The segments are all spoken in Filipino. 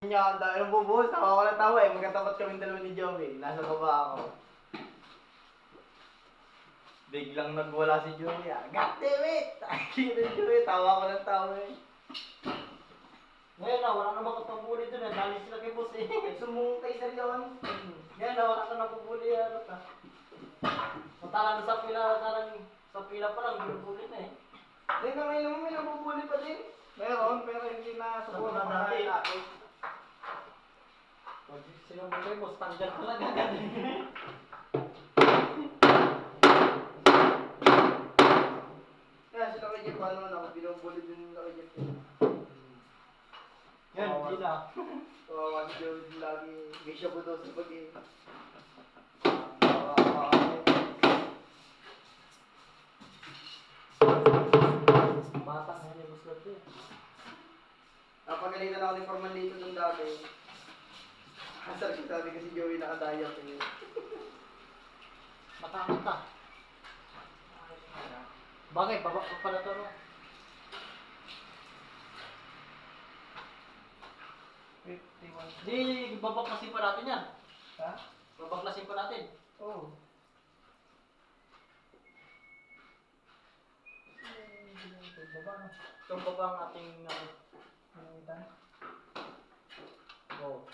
Niya, ang dami ng bubuhos. Tawa ko na tawa eh. Magkatapat kami dalawa ni Joey. Nasa baba ako. Biglang nagwala si Joey. God damn it! Ay, Joey. Tawa ko ng tawa eh. Ngayon na, wala na makapabuli doon eh. Dali sila kay boss eh. Ay, sumungkay sa leon. Ngayon na, wala ka napabuli ano ka. Matala na sa pila pa lang, binubuli na eh. Hindi na ngayon naman may nabubuli pa din. Meron, pero hindi na siguro Sa na dati. dati. Pag sinumbol kay boss, tanggal talaga agad eh. Kaya sila kay Jeff, ano na, binubuli din nila kay Jeff. Yan, hindi na. Kawawa si Joey din lagi. May siya po daw sa pag-game. Bata na yan yung boss natin. Napagalitan ako ni Forman dito nung dati. Asar ko sabi kasi Joey nakadayat eh. Matakot ka. Bagay, baba ko pala to no. 51. Di, babaklasin pa natin yan. Ha? Babaklasin pa natin. Oo. Baba no. Itong baba ang ating Nangitan? oh.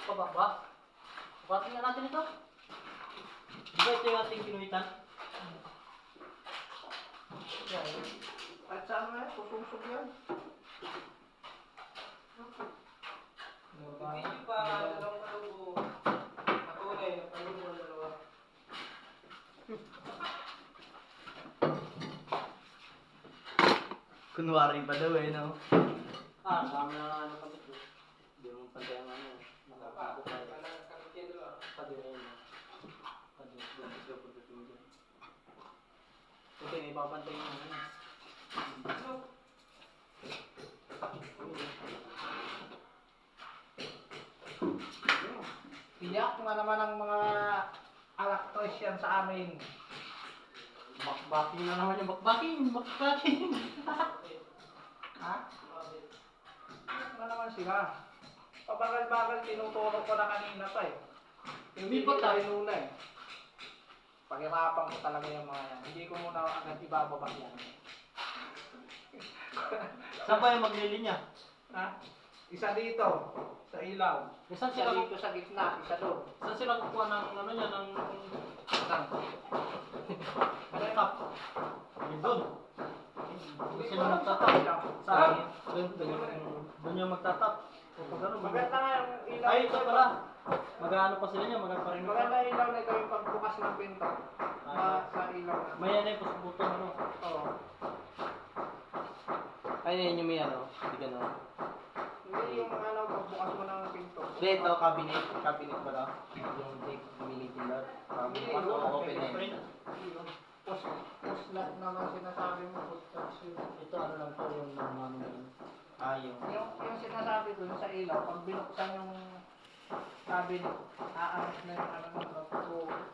Pababa. Babatin nga natin ito. Di ba ito yung ating kinuhitan? Yan. At saan nga? Susungsog yan. Hindi pa dalawang kalubo. Patunay, kalubo ng dalawa. Kunwari pa daw eh, no? Dami na ano kami ito. Hindi mo pantay ang ano. Nakakabo tayo. Padi na yun. Padi na yun. Okay, may papantay yung ano. Iyak na naman ang mga alaktres yan sa amin. Bakbaking na naman yung bakbaking. Ha? Iyak na naman sila. Pabagal-bagal tinuturo ko na kanina pa eh. Hindi pa tayo. Muna eh. Paghirapan ko talaga yung mga yan. Hindi ko muna agad ibababa yan. Saan ba yung maglilinya? Ha? Isa dito, sa ilaw. Saan Isa sila, dito sa gitna, isa doon. saan sila kukuha ng ano niya, ng Saan? cup? Yun doon. Hindi Sila ko alam magtatap. Saan? Doon yung magtatap. O pag ano, Maganda nga yung ilaw. ay, ito pala. Mag-ano pa sila niya, mag-parin Maganda yung ilaw na ito yung pagbukas ng pinto. Sa ilaw na. May ano yung button ano. Oo. Ay, yun yung may ano. Hindi ka na. Hindi yung ano, pagbukas mo ng pinto. Hindi, ito, cabinet. Cabinet ba daw? Yung take, militin daw. Hindi, Bukas mo, yun. open na yun. Post lot naman sinasabi mo, post touch yun. Ito ano lang to, yung ano yun. Yung... Yung sinasabi dun sa ilaw, pag binuksan yung cabinet, aangat na yung ano nung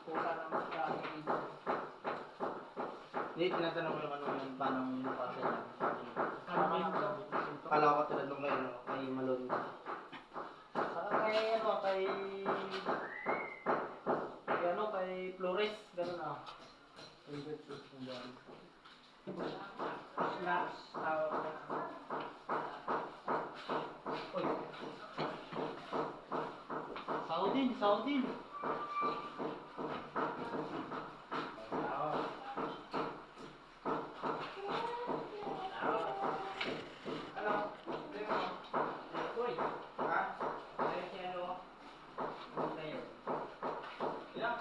pusa ng magkano dito. Hindi, tinatanong ko yung ano yung paano yung napasa niya. Ano yun? Kala ko tulad nung ngayon, kay Malone. Saka kay ano, kay ano, kay Flores, ganun ah. Favorite food ng dami. Snaps, tawag na. Uy. Saudin, Saudin. Ano? Uy. Ha? Ayun si ano? Tayo. Ilang?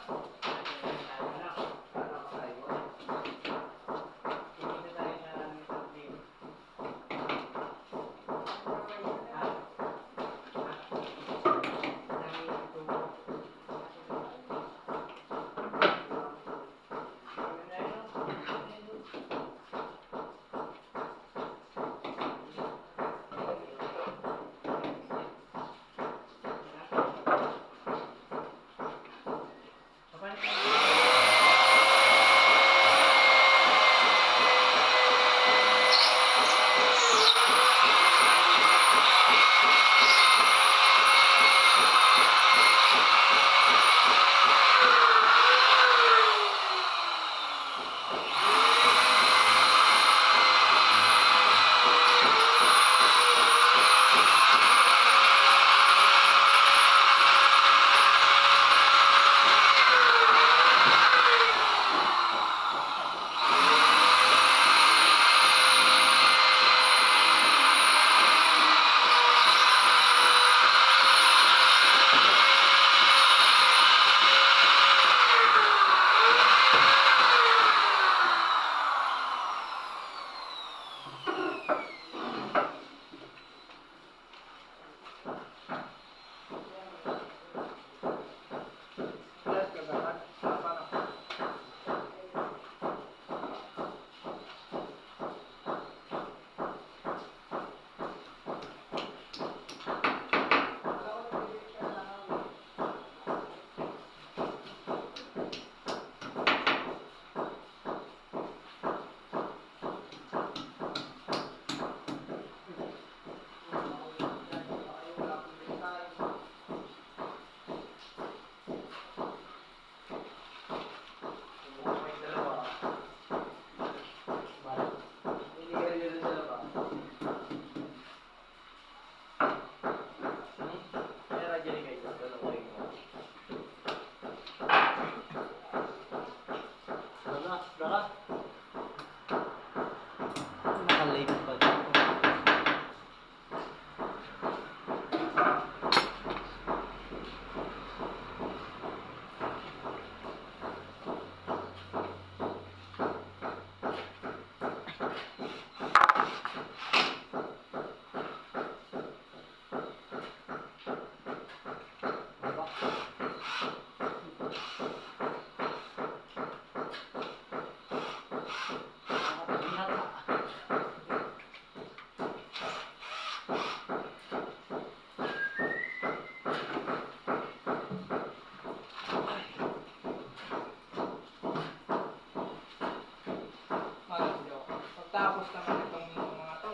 Tapos naman itong mga to.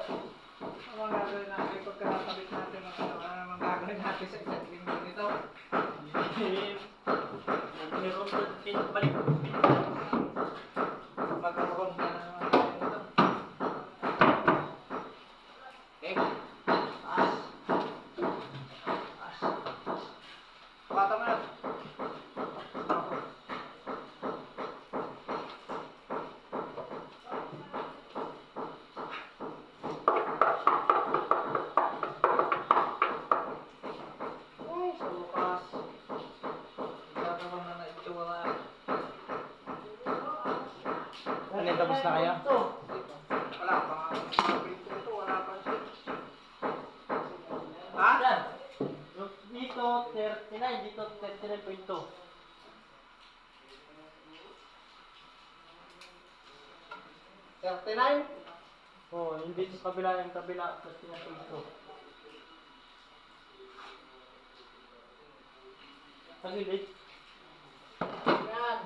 Ang mga gagawin natin, pagkakabit natin, ano naman gagawin natin sa isang linggo nito. Meron ko pinabalik. Magkaroon na naman tayo nito. Okay. Taas. Taas. Pata mo na. Ay, sa bukas. Gagawin na na itsura. Ano, tapos na kaya? Wala pa. Mga pinto ito, wala pa siya. Ha? Yan. Dito 39, dito 39.2. 39? Oh, hindi sa kabila yung kabila 39.2. Sa gilid. Yan.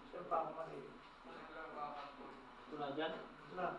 Saan pa ako mali? Wala dyan. Wala.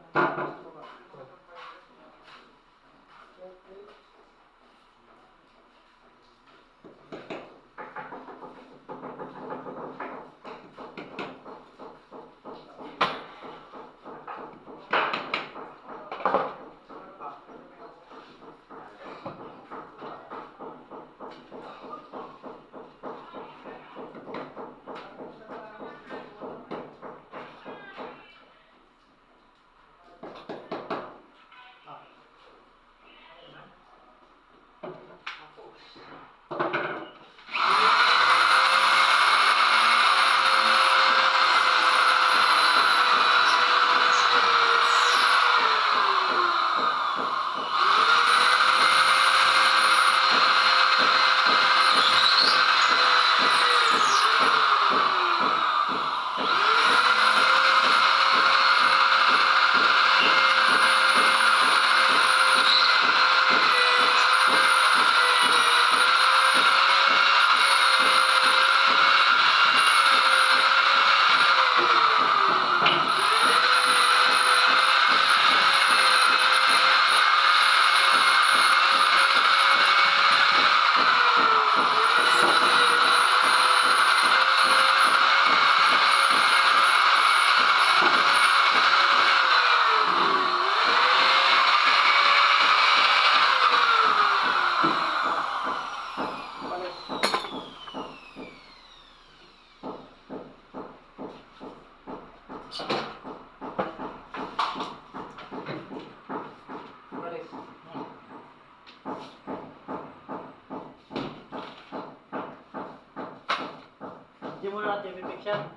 Hindi mo natin i-fix yan.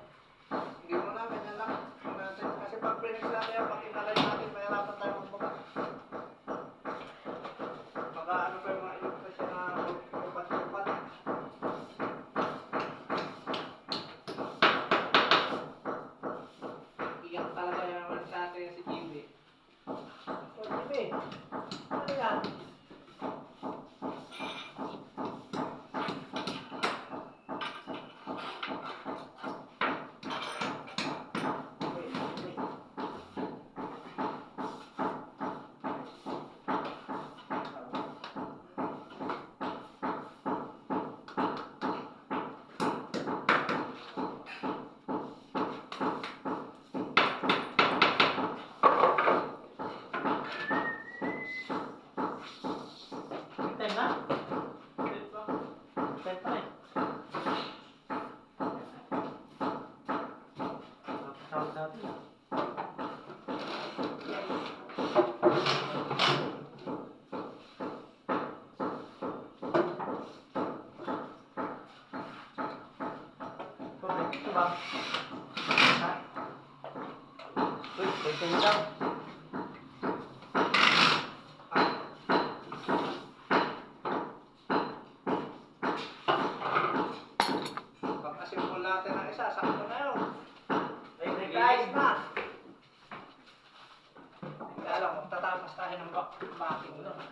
Hindi mo na, ganyan lang. Kasi pag flex natin yan, pag inalay natin, mahirapan tayo magbuka. Baka ano pa yung mga ilog na siya na lupat-lupat. Iyak talaga naman sa atin si Jimmy. So, Jimmy, ano yan? na? Set pa eh. Tapos natin ah. Ito ba? Ha? Uy, pwede nyo lang. Pagkasimpol natin ng isa, sakto na yun. Ay, Guys na! Kaya lang, magtatapos tayo ng backing doon.